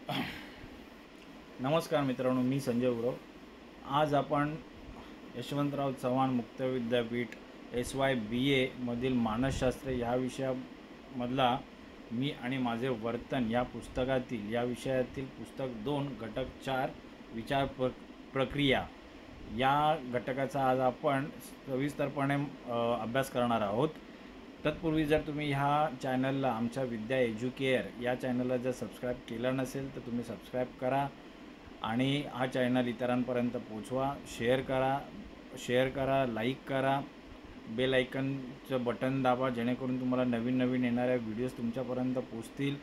नमस्कार मित्रांनो, मी संजय उरव। आज आपण यशवंतराव चव्हाण मुक्त विद्यापीठ SY BA मधील मानसशास्त्र ह्या विषयामधला मी आणि माझे वर्तन या पुस्तकातील या विषयातील पुस्तक 2 घटक 4 विचार प्रक्रिया या घटकाचा आज आपण सविस्तरपणे अभ्यास करणार आहोत। तत्पूर्वी जर तुम्ही ह्या चॅनलला आमच्या विद्या एज्युकेअर या चॅनलला जर सबस्क्राईब केलं नसेल तर तुम्ही सबस्क्राईब करा आणि हा चॅनल इतरांपर्यंत पोचवा, शेअर करा, लाईक करा, बेल आयकनचं बटन दाबा, जेणेकरून तुम्हाला नवीन येणाऱ्या व्हिडिओज तुमच्यापर्यंत पोचतील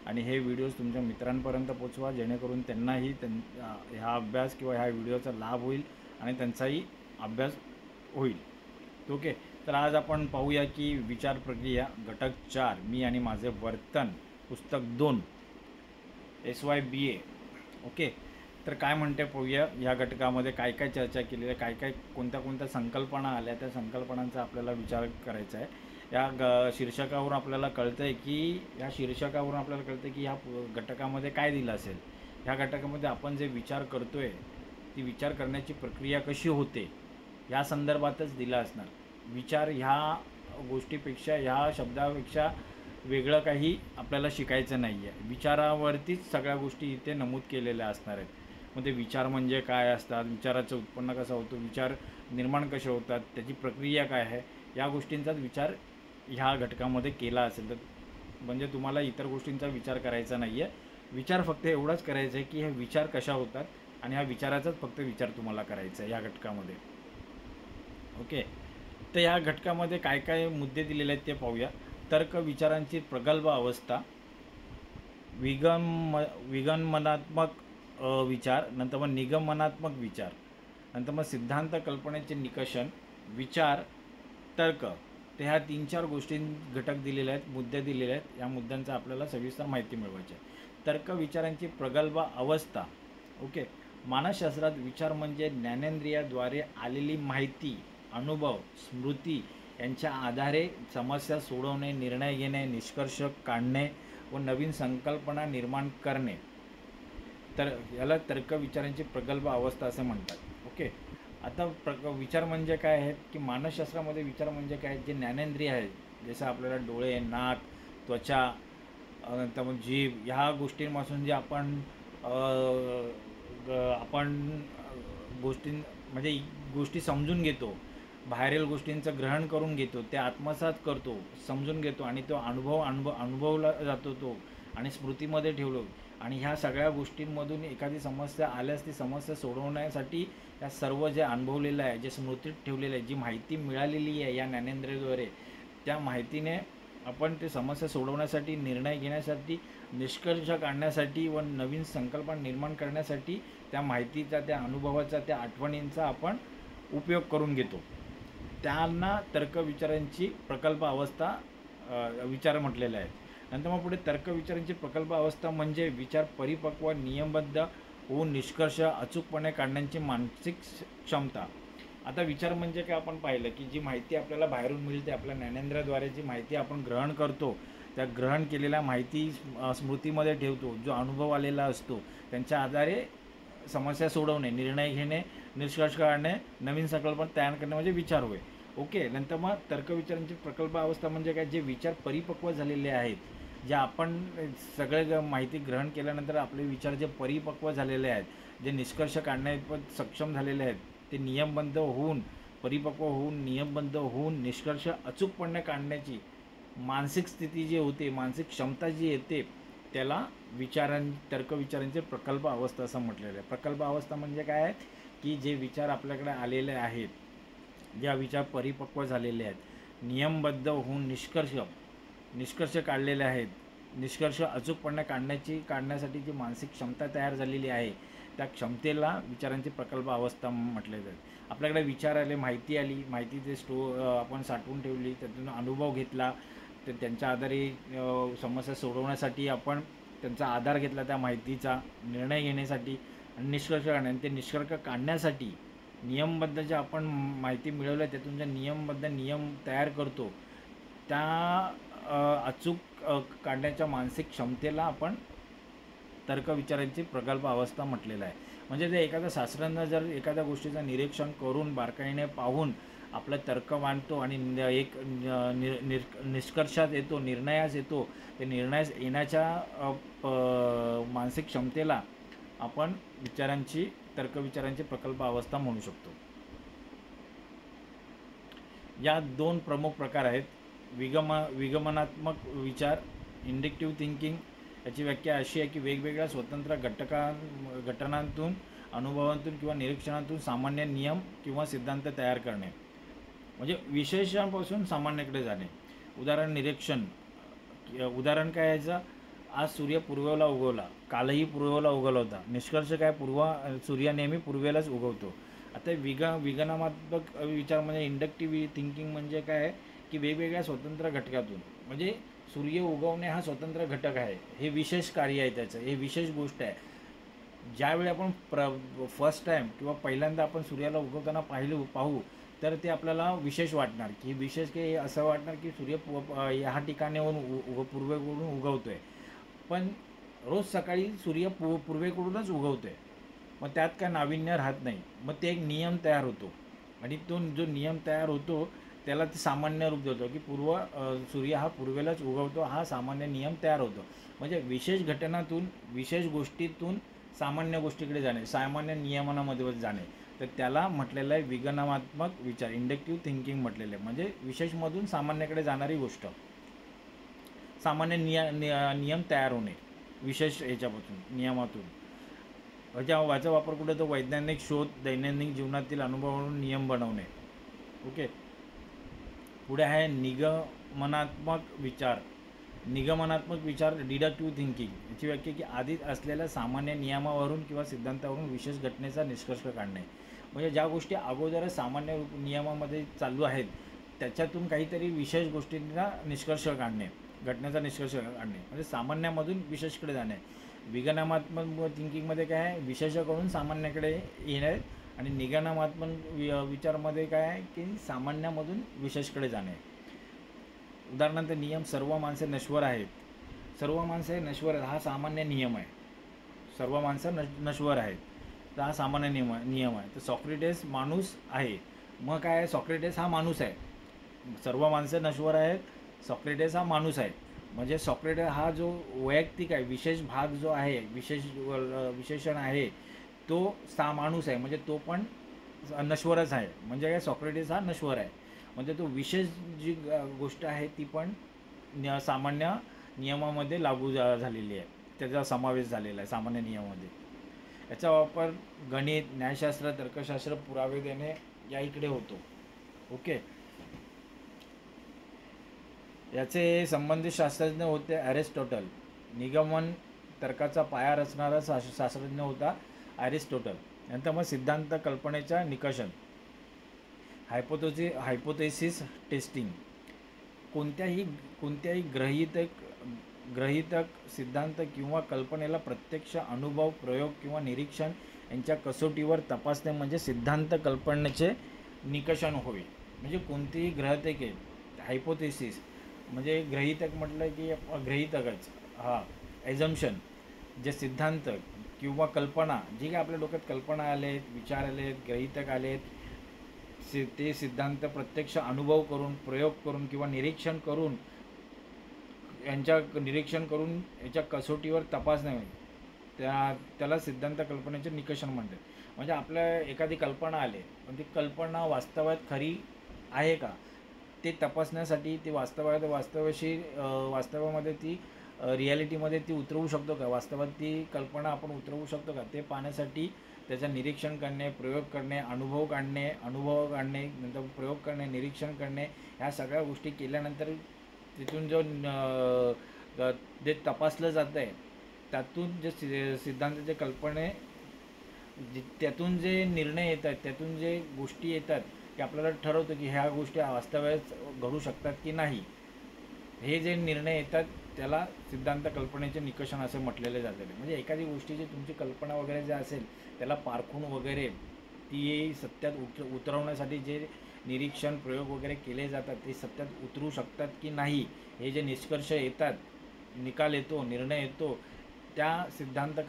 आणि हे व्हिडिओज तुमच्या मित्रांपर्यंत पोचवा, जेणेकरून त्यांनाही ह्या अभ्यास किंवा ह्या व्हिडिओचा लाभ होईल आणि त्यांचाही अभ्यास होईल। ओके, तर आज आपण पाहूया की विचार प्रक्रिया घटक 4 मी आणि माझे वर्तन पुस्तक 2 SY BA। ओके, तर काय म्हणते पाहूया। या घटकामध्ये काय काय चर्चा केली आहे, काय कोणत्या संकल्पना आल्या, त्या संकल्पनांचा आपल्याला विचार करायचा आहे। या शीर्षकावरून आपल्याला कळतं आहे की ह्या घटकामध्ये काय दिलं असेल। ह्या घटकामध्ये आपण जे विचार करतोय ती विचार करण्याची प्रक्रिया कशी होते या संदर्भातच दिला असणार। विचार ह्या गोष्टीपेक्षा, ह्या शब्दापेक्षा वेगळं काही आपल्याला शिकायचं नाही आहे। विचारावरतीच सगळ्या गोष्टी इथे नमूद केलेल्या असणार आहेत। मग ते विचार म्हणजे काय असतात, विचाराचं उत्पन्न कसं होतं, विचार निर्माण कसे होतात, त्याची प्रक्रिया काय आहे, या गोष्टींचाच विचार ह्या घटकामध्ये केला असेल तर म्हणजे तुम्हाला इतर गोष्टींचा विचार करायचा नाही आहे। विचार फक्त एवढाच करायचं आहे की हे विचार कशा होतात आणि ह्या विचाराचाच फक्त विचार तुम्हाला करायचा आहे या घटकामध्ये। ओके, तर या घटकामध्ये काय काय मुद्दे दिलेले आहेत ते पाहूया। तर्क विचारांची प्रगल्भ अवस्था, विगमनात्मक विचार, नंतर मग निगमनात्मक विचार, नंतर मग सिद्धांत कल्पनेचे निकषण, विचार, तर्क, ते ह्या 3-4 गोष्टी घटक दिलेले आहेत, मुद्दे दिलेले आहेत। या मुद्द्यांचा आपल्याला सविस्तर माहिती मिळवायची आहे। तर्क विचारांची प्रगल्भ अवस्था। ओके, मानसशास्त्रात विचार म्हणजे ज्ञानेंद्रियाद्वारे आलेली माहिती, अनुभव, स्मृती यांच्या आधारे समस्या सोडवणे, निर्णय घेणे, निष्कर्ष काढणे व नवीन संकल्पना निर्माण करणे, तर याला तर्क विचारांची प्रगल्भ अवस्था असे म्हणतात। ओके, आता विचार म्हणजे काय आहेत की मानसशास्त्रामध्ये विचार म्हणजे काय, जे ज्ञानेंद्रिय आहेत, जसं आपल्याला डोळे, नाक, त्वचा, नंतर मग जीभ, ह्या गोष्टींपासून जे आपण गोष्टी समजून घेतो, बाहेरील गोष्टींचं ग्रहण करून घेतो, ते आत्मसात करतो, समजून घेतो आणि तो अनुभवला जातो तो आणि स्मृतीमध्ये ठेवलो। आणि ह्या सगळ्या गोष्टींमधून एखादी समस्या आल्यास ती समस्या सोडवण्यासाठी या सर्व जे अनुभवलेलं आहे, जे स्मृतीत ठेवलेलं आहे, जी माहिती मिळालेली आहे या ज्ञानेंद्रियाद्वारे, त्या माहितीने आपण ते समस्या सोडवण्यासाठी, निर्णय घेण्यासाठी, निष्कर्ष काढण्यासाठी व नवीन संकल्पना निर्माण करण्यासाठी त्या माहितीचा, त्या अनुभवाचा, त्या आठवणींचा आपण उपयोग करून घेतो। त्यांना तर्क विचारांची प्रकल्प अवस्था विचार म्हटलेले आहेत। नंतर मग पुढे तर्क विचारांची प्रकल्प अवस्था म्हणजे विचार परिपक्व, नियमबद्ध होऊन निष्कर्ष अचूकपणे काढण्याची मानसिक क्षमता। आता विचार म्हणजे काय आपण पाहिलं की जी माहिती आपल्याला बाहेरून मिळते, आपल्या ज्ञानेंद्रियाद्वारे जी माहिती आपण ग्रहण करतो, त्या ग्रहण केलेल्या माहिती स्मृतीमध्ये ठेवतो, जो अनुभव आलेला असतो त्यांच्या आधारे समस्या सोडवणे, निर्णय घेणे, निष्कर्ष काढणे, नवीन संकल्पना तयार करणे म्हणजे विचार होय। ओके, नंतर मग तर्क विचारांची प्रकल्प अवस्था म्हणजे काय, जे विचार परिपक्व झालेले आहेत, जे आपण सगळे माहिती ग्रहण केल्यानंतर आपले विचार जे परिपक्व झालेले आहेत, जे निष्कर्ष काढण्यात सक्षम झालेले आहेत, ते नियमबद्ध होऊन, परिपक्व होऊन, नियमबद्ध होऊन निष्कर्ष अचूकपणे काढण्याची मानसिक स्थिती जी होते, मानसिक क्षमता जी येते, त्याला तर्क विचारांचे प्रकल्प अवस्था असं म्हटलेलं आहे। प्रकल्प अवस्था म्हणजे काय आहे की जे विचार आपल्याकडे आलेले आहेत, ज्या विचार परिपक्व झालेले आहेत, नियमबद्ध होऊन निष्कर्ष काढलेले आहेत, निष्कर्ष अचूकपणे काढण्यासाठी जी मानसिक क्षमता तयार झालेली आहे, त्या क्षमतेला विचारांची प्रकल्प अवस्था म्हटले जाते। आपल्याकडे विचार आले, माहिती आली, माहिती ते आपण साठवून ठेवली, त्यातून अनुभव घेतला, तर त्यांच्या आधारे समस्या सोडवण्यासाठी आपण त्यांचा आधार घेतला, त्या माहितीचा निर्णय घेण्यासाठी आणि निष्कर्ष काढणे, ते निष्कर्ष काढण्यासाठी नियमबद्ध जे आपण माहिती मिळवलं त्यातून जे नियम तयार करतो, त्या अचूक काढण्याच्या मानसिक क्षमतेला आपण तर्कविचारांची प्रगल्भ अवस्था म्हटलेलं आहे. म्हणजे ते एखाद्या शास्त्रज्ञ जर एखाद्या गोष्टीचं निरीक्षण करून बारकाईने पाहून आपला तर्क मांडतो आणि एक निष्कर्षात येतो, निर्णयास येतो, ते निर्णयास येण्याच्या मानसिक क्षमतेला आपण तर्कविचारांची प्रकल्प अवस्था म्हणू शकतो. या 2 प्रमुख प्रकार आहेत. विगमनात्मक विचार, इंडक्टिव्ह थिंकिंग. याची व्याख्या अशी आहे की वेगवेगळ्या स्वतंत्र घटनांतून, अनुभवांतून किंवा निरीक्षणातून सामान्य नियम किंवा सिद्धांत तयार करणे. म्हणजे विशेषांपासून सामान्याकडे जाणे. उदाहरण काय याचं? आज सूर्य पूर्वेला उगवला, कालही पूर्वेला उगवला होता. निष्कर्ष काय? सूर्य नेहमी पूर्वेलाच उगवतो. आता विगमनात्मक विचार म्हणजे इंडक्टिव्ह थिंकिंग म्हणजे काय आहे की वेगवेगळ्या स्वतंत्र घटकातून, म्हणजे सूर्य उगवणे हा स्वतंत्र घटक आहे, हे विशेष कार्य आहे त्याचं, हे विशेष गोष्ट आहे. ज्यावेळी आपण फर्स्ट टाईम किंवा पहिल्यांदा आपण सूर्याला उगवताना पाहू तर ते आपल्याला विशेष वाटणार, की विशेष की असं वाटणार की सूर्य ह्या ठिकाणाहून पूर्वेकडून उगवतो आहे. पण रोज सकाळी सूर्य पूर्वेकडूनच उगवतो आहे, मग त्यात काय नाविन्य राहत नाही. मग ते एक नियम तयार होतो आणि तो जो नियम तयार होतो त्याला ते सामान्य रूप देतो की सूर्य हा पूर्वेलाच उगवतो, हा सामान्य नियम तयार होतो. म्हणजे विशेष घटनातून, विशेष गोष्टीतून सामान्य गोष्टीकडे जाणे, सामान्य नियमनामध्ये जाणे, तर त्याला म्हटलेलं आहे विगमनात्मक विचार, इंडक्टिव्ह थिंकिंग म्हटलेलं आहे. म्हणजे विशेषमधून सामान्याकडे जाणारी गोष्ट, सामान्य नियम तयार होणे विशेष ह्याच्यापासून, नियमातून. याचा वापर कुठे? तो वैज्ञानिक शोध, दैनंदिन जीवनातील अनुभवावरून नियम बनवणे. ओके. पुढे आहे निगमनात्मक विचार. Deductive thinking. याची व्याख्या की आधीच असलेल्या सामान्य नियमावरून किंवा सिद्धांतावरून विशेष घटनेचा निष्कर्ष काढणे. म्हणजे ज्या गोष्टी अगोदरच सामान्य नियमामध्ये चालू आहेत त्याच्यातून काहीतरी विशेष गोष्टींना निष्कर्ष काढणे, घटनेचा निष्कर्ष काढणे, म्हणजे सामान्यामधून विशेषकडे जाणे. विगमनात्मक थिंकिंगमध्ये काय आहे? विशेषाकडून सामान्याकडे येणे, आणि निगमनात्मक विचारमध्ये काय आहे की सामान्यामधून विशेषकडे जाणे. उदाहरणार्थ नियम, सर्व माणसे नश्वर आहेत. सर्व माणसे नश्वर आहेत हा सामान्य नियम आहे. सर्व माणसं नश्वर आहेत तर हा सामान्य नियम आहे. तर सॉक्रेटिस माणूस आहे, मग काय आहे? सॉक्रेटिस हा माणूस आहे. सर्व माणसं नश्वर आहेत, सॉक्रेटिस हा माणूस आहे. म्हणजे सॉक्रेटिस हा जो वैयक्तिक आहे, विशेष भाग जो आहे, विशेषण आहे, तो माणूस आहे. म्हणजे तो पण नश्वरच आहे. म्हणजे काय? सॉक्रेटिस हा नश्वर आहे. म्हणजे तो विशेष जी गोष्ट आहे ती पण सामान्य नियमामध्ये लागू झालेली आहे, त्याचा समावेश झालेला आहे सामान्य नियमामध्ये. याचा वापर गणित, न्यायशास्त्र, तर्कशास्त्र, पुरावे देणे या इकडे होतो. ओके. याचे संबंधित शास्त्रज्ञ होते ॲरिस्टॉटल. निगमन तर्काचा पाया रचणारा शास्त्रज्ञ होता ॲरिस्टॉटल. नंतर मग सिद्धांत कल्पनेच्या निकषण, हायपोथेसिस टेस्टिंग. कोणत्याही ग्रहितक सिद्धांत किंवा कल्पनेला प्रत्यक्ष अनुभव, प्रयोग किंवा निरीक्षण यांच्या कसोटीवर तपासणे म्हणजे सिद्धांत कल्पनेचे निकषण होय. म्हणजे कोणतीही ग्रहितके, हायपोथेसिस म्हणजे ग्रहितक म्हटलं की ग्रहितकच, ॲझम्पशन, जे सिद्धांत किंवा कल्पना, जी काही आपल्या डोक्यात कल्पना आलेत, विचार आलेत, ग्रहितक आलेत, ते सिद्धांत प्रत्यक्ष अनुभव करून, प्रयोग करून किंवा निरीक्षण करून याच्या कसोटीवर तपासणे, त्याला सिद्धांत कल्पनेचे निकषण म्हणतात. म्हणजे आपल्या एखादी कल्पना आली, पण ती कल्पना वास्तवात खरी आहे का ते तपासण्यासाठी, ती वास्तवामध्ये ती रिॲलिटीमध्ये ती उतरवू शकतो का, वास्तवात ती कल्पना आपण उतरवू शकतो का, ते पाहण्यासाठी त्याचं निरीक्षण करणे, प्रयोग करणे, अनुभव काढणे, नंतर प्रयोग करणे, निरीक्षण करणे, ह्या सगळ्या गोष्टी केल्यानंतर तिथून जो जे तपासलं जातं आहे त्यातून जे सिद्धांताचे त्यातून जे निर्णय येतात, त्यातून जे गोष्टी येतात की आपल्याला ठरवतं की ह्या गोष्टी वास्तव्यात घडू शकतात की नाही, हे जे निर्णय येतात त्याला सिद्धांत कल्पनेचे निकषण असे म्हटलेले जाते. म्हणजे एखादी गोष्टीची तुमची कल्पना वगैरे जे असेल त्याला पारखून वगैरे ती सत्यात उतरवण्यासाठी जे निरीक्षण, प्रयोग वगैरे केले जातात ते सत्यात उतरू शकतात की नाही, हे जे निष्कर्ष येतात, निकाल येतो, निर्णय येतो, त्या सिद्धांत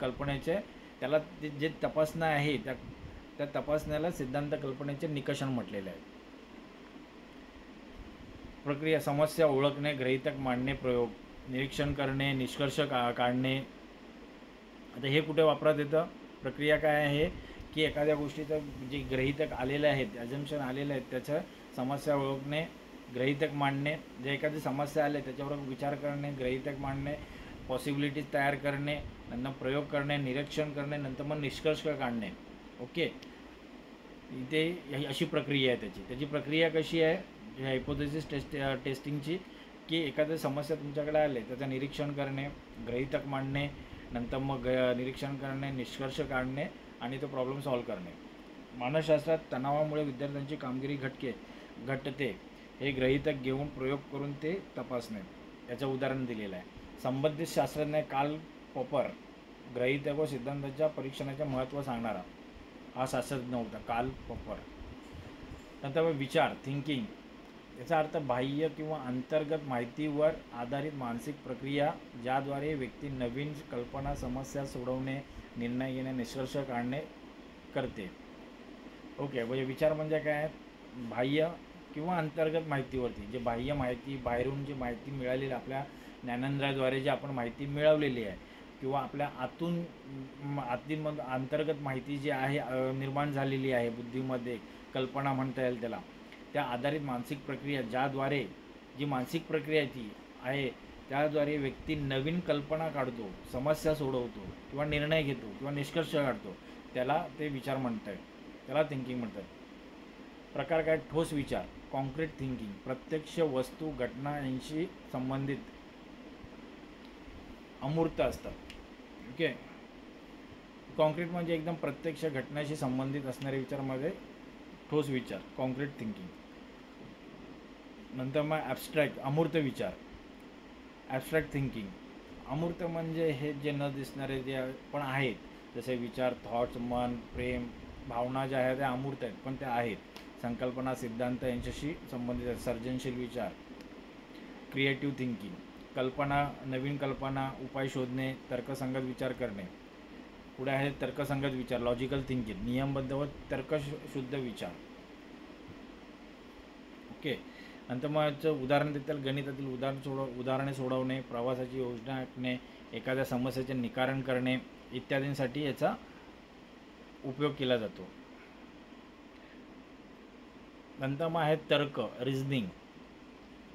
कल्पनेचे त्याला जे तपासणं आहे त्या तपासण्याला सिद्धांत कल्पनेचे निकषण म्हटलेले आहे. प्रक्रिया: समस्या ओळखणे, गृहीतक मांडणे, प्रयोग, निरीक्षण करणे, निष्कर्ष काढणे. आता हे कुठे वापरात येतं? प्रक्रिया काय आहे की एखाद्या गोष्टीचं जे गृहीतक आलेले आहेत, ॲझम्पशन आलेले आहेत, त्याचं समस्या ओळखणे, गृहीतक मांडणे. जे एखादी समस्या आले त्याच्यावर विचार करणे, गृहीतक मांडणे, पॉसिबिलिटीज तयार करणे, नंतर प्रयोग करणे, निरीक्षण करणे, नंतर मग निष्कर्ष काढणे. ओके, इथे अशी प्रक्रिया आहे त्याची प्रक्रिया कशी आहे हायपोथेसिस टेस्टिंगची, की एखादी समस्या तुमच्याकडे आले त्याचं निरीक्षण करणे, गृहीतक मांडणे, नंतर मग निरीक्षण करणे, निष्कर्ष काढणे आणि तो प्रॉब्लेम सॉल्व्ह करणे. मानसशास्त्रात तणावामुळे विद्यार्थ्यांची कामगिरी घटते हे गृहीतक घेऊन प्रयोग करून ते तपासणे. याचं उदाहरण दिलेलं आहे. संबंधित शास्त्रज्ञ कार्ल पॉपर गृहीतक व सिद्धांताच्या परीक्षणाचे महत्त्व सांगणारा हा शास्त्रज्ञ होता, कार्ल पॉपर. नंतर विचार, थिंकिंग. याचा अर्थ बाह्य किंवा अंतर्गत माहितीवर आधारित मानसिक प्रक्रिया ज्याद्वारे व्यक्ती नवीन कल्पना, समस्या सोडवणे, निर्णय घेणे, निष्कर्ष काढणे करते. ओके, म्हणजे विचार म्हणजे काय? बाह्य किंवा अंतर्गत माहितीवरती जे बाह्य माहिती, बाहेरून जी माहिती मिळालेली आपल्या ज्ञानेंद्रियाद्वारे जी आपण माहिती मिळवलेली आहे किंवा आपल्या अंतर्गत माहिती जी आहे निर्माण झालेली आहे बुद्धीमध्ये, कल्पना म्हणता येईल त्याला, त्या आधारित मानसिक प्रक्रिया ज्याद्वारे जी मानसिक प्रक्रिया ती आहे त्याद्वारे व्यक्ती नवीन कल्पना काढतो, समस्या सोडवतो किंवा निर्णय घेतो किंवा निष्कर्ष काढतो, त्याला ते विचार म्हणतात, त्याला थिंकिंग म्हणतात. प्रकार काय? ठोस विचार, कॉन्क्रीट थिंकिंग. प्रत्यक्ष वस्तू, घटना यांशी संबंधित अमूर्त असतात. ओके, कॉन्क्रीट म्हणजे एकदम प्रत्यक्ष घटनाशी संबंधित असणारे विचारामध्ये ठोस विचार, कॉन्क्रीट थिंकिंग. नंतर मग ॲब्स्ट्रॅक्ट, अमूर्त विचार, ॲब्स्ट्रॅक्ट थिंकिंग. अमूर्त म्हणजे हे जे न दिसणारे जे पण आहेत, जसे विचार, थॉट्स, मन, प्रेम, भावना ज्या आहेत त्या अमूर्त आहेत पण त्या आहेत. संकल्पना, सिद्धांत यांच्याशी संबंधित आहेत. सर्जनशील विचार, क्रिएटिव्ह थिंकिंग. कल्पना, नवीन कल्पना, उपाय शोधणे, तर्कसंगत विचार करणे. पुढे आहे तर्कसंगत विचार, लॉजिकल थिंकिंग, नियमबद्ध व तर्कशुद्ध विचार. ओके, नंतर मग उदाहरण देतील, गणितातील उदाहरणे सोडवणे, प्रवासाची योजना आखणे, एखाद्या समस्येचे निराकरण करणे इत्यादींसाठी याचा उपयोग केला जातो. नंतर मग आहे तर्क, रिझनिंग.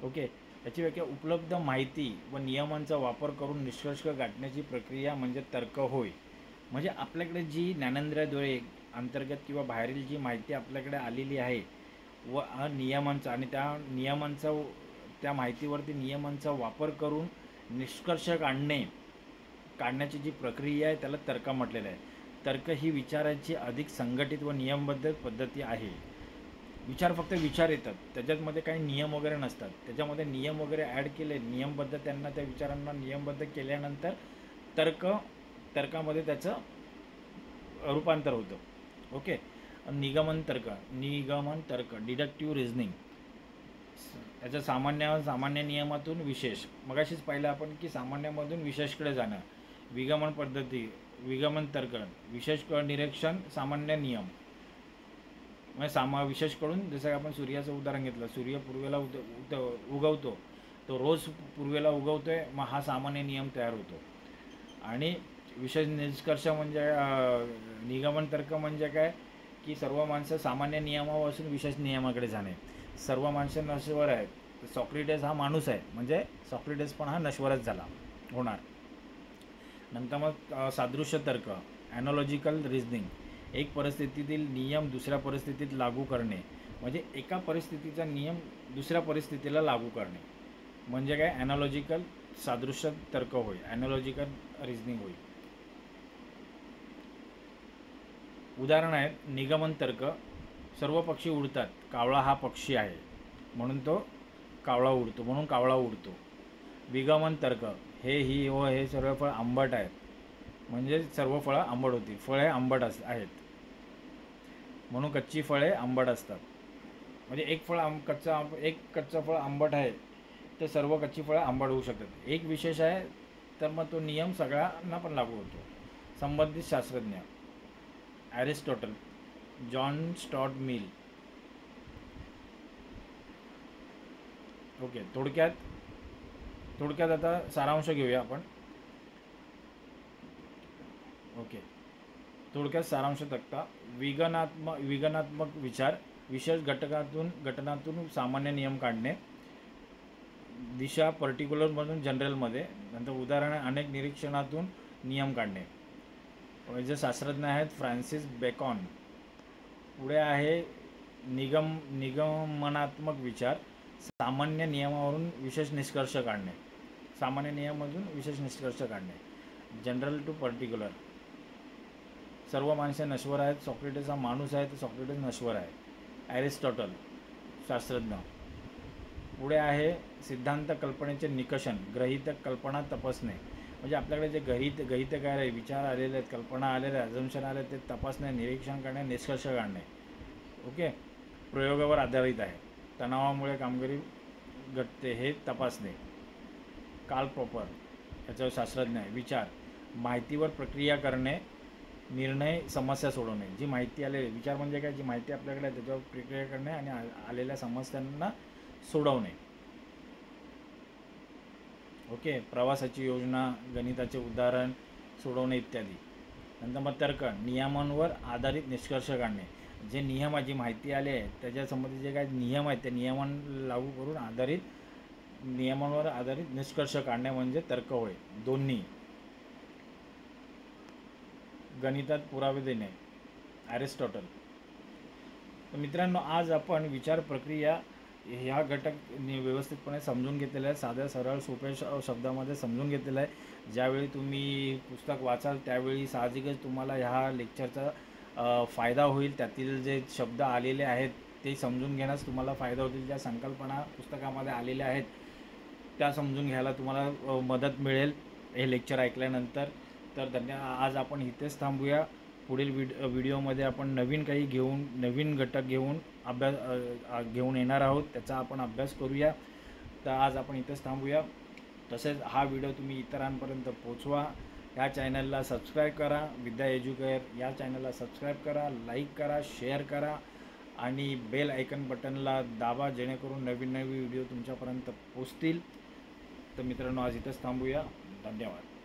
ओके, याची व्याख्या उपलब्ध माहिती व नियमांचा वापर करून निष्कर्ष गाठण्याची प्रक्रिया म्हणजे तर्क होय. म्हणजे आपल्याकडे जी ज्ञानेंद्रियाद्वारे अंतर्गत किंवा बाहेरील जी माहिती आपल्याकडे आलेली आहे व नियमांचा आणि त्या माहितीवरती नियमांचा वापर करून निष्कर्ष काढण्याची जी प्रक्रिया आहे त्याला तर्क म्हटलेलं आहे. तर्क ही विचाराची अधिक संघटित व नियमबद्ध पद्धती आहे. विचार फक्त विचार येतात, त्याच्यामध्ये काही नियम वगैरे नसतात. त्याच्यामध्ये नियम वगैरे ॲड केले, नियमबद्ध त्यांना त्या विचारांना नियमबद्ध केल्यानंतर तर्कामध्ये त्याचं रूपांतर होतं. ओके, निगमन तर्क, डिडक्टिव्ह रिझनिंग. याचं सामान्य नियमातून विशेष. मगाशीच पाहिलं आपण की सामान्यामधून विशेषकडे जाणं. विगमन तर्क, विशेष निरीक्षण, सामान्य नियम. म्हणजे विशेषकडून जसं आपण सूर्याचं उदाहरण घेतलं, सूर्य पूर्वेला उगवतो, तो रोज पूर्वेला उगवतोय, मग हा सामान्य नियम तयार होतो. आणि विशेष निष्कर्ष म्हणजे निगमन तर्क म्हणजे काय की सर्व माणसं सामान्य नियमापासून विशेष नियमाकडे जाणे. सर्व माणसं नश्वर आहेत. सॉक्रेटिस हा माणूस आहे, म्हणजे सॉक्रेटिस पण हा नश्वरच होणार. नंतर मग सादृश्य तर्क, ॲनॉलॉजिकल रिझनिंग. एक परिस्थितीतील नियम दुसऱ्या परिस्थितीत लागू करणे. म्हणजे एका परिस्थितीचा नियम दुसऱ्या परिस्थितीला लागू करणे म्हणजे काय? ॲनॉलॉजिकल सादृश्य तर्क होय, ॲनॉलॉजिकल रिझनिंग होय. उदाहरण आहेत निगमन तर्क, सर्व पक्षी उडतात, कावळा हा पक्षी आहे म्हणून कावळा उडतो. विगमन तर्क, हे सर्व फळ आंबट आहेत, म्हणजे सर्व फळं आंबट होती, फळे आंबट आहेत म्हणून कच्ची फळे आंबट असतात. म्हणजे एक कच्चं फळ आंबट आहे ते सर्व कच्ची फळं आंबट होऊ शकतात. एक विशेष आहे, तर मग तो नियम सगळ्यांना पण लागू होतो. संबंधित शास्त्रज्ञ Aristotle, John start mill. Okay, थोडक्यात आता सारांश घेऊया आपण. ओके, थोडक्यात सारांश तक्ता. विघटनात्मक विचार, विशेष घटनातून सामान्य नियम काढणे. दिशा पर्टिक्युलरमधून जनरलमध्ये. नंतर उदाहरण, अनेक निरीक्षणातून नियम काढणे. जे शास्त्रज्ञ आहेत फ्रान्सिस बेकॉन. पुढे आहे निगमनात्मक विचार, सामान्य नियमावरून विशेष निष्कर्ष काढणे. सामान्य नियमामधून विशेष निष्कर्ष काढणे. जनरल टू पर्टिक्युलर, सर्व माणसे नश्वर आहेत. सॉक्रेटिस हा माणूस आहे, तर सॉक्रेटिस नश्वर आहे. ॲरिस्टॉटल शास्त्रज्ञ. पुढे आहे सिद्धांत कल्पनेचे निकषण, गृहीतक कल्पना तपासणे. म्हणजे आपल्याकडे जे गृहीतक आहे, विचार आलेले आहेत, कल्पना आलेल्या आहेत, अजम्पशन आले, ते तपासणे, निरीक्षण करणे, निष्कर्ष काढणे. ओके, प्रयोगावर आधारित आहे. तणावामुळे कामगिरी घटते हे तपासणे. कार्ल पॉपर याच्यावर शास्त्रज्ञ आहे. विचार, माहितीवर प्रक्रिया करणे, निर्णय, समस्या सोडवणे. जी माहिती आलेली, विचार म्हणजे काय, जी माहिती आपल्याकडे आहे त्याच्यावर प्रक्रिया करणे आणि आलेल्या समस्यांना सोडवणे. ओके, प्रवासाची योजना, गणिताचे उदाहरण सोडवणे इत्यादी. नंतर मग तर्क, नियमांवर आधारित निष्कर्ष काढणे. जे नियम आहे, जी माहिती आली आहे त्याच्यासंबंधी जे काही नियम आहेत, त्या नियमांना लागू करून नियमांवर आधारित निष्कर्ष काढणे म्हणजे तर्क होय. दोन्ही. गणितात पुरावे देणे, ॲरिस्टॉटल. तर मित्रांनो, आज आपण विचार प्रक्रिया ह्या घटक व्यवस्थितपणे समजून घेतलेलं आहे. साध्या सरळ सोप्या शब्दामध्ये समजून घेतलेलं आहे. ज्यावेळी तुम्ही पुस्तक वाचाल त्यावेळी साहजिकच तुम्हाला ह्या लेक्चरचा फायदा होईल. त्यातील जे शब्द आलेले आहेत ते समजून घेण्यास तुम्हाला फायदा होतील. ज्या संकल्पना पुस्तकामध्ये आलेल्या आहेत त्या समजून घ्यायला तुम्हाला मदत मिळेल हे लेक्चर ऐकल्यानंतर. तर आज आपण इथेच थांबूया. पुढील व्हिडिओमध्ये आपण नवीन घटक घेऊन घेऊन येणार आहोत. त्याचा आपण अभ्यास करूया. तर आज आपण इथेच थांबूया. तसेच हा व्हिडिओ तुम्ही इतरांपर्यंत पोचवा. या चॅनलला सबस्क्राईब करा. विद्या एज्युकेअर या चॅनलला सबस्क्राईब करा, लाईक करा, शेअर करा आणि बेल आयकन बटनला दाबा, जेणेकरून नवीन व्हिडिओ तुमच्यापर्यंत पोचतील. तर मित्रांनो, आज इथेच थांबूया. धन्यवाद.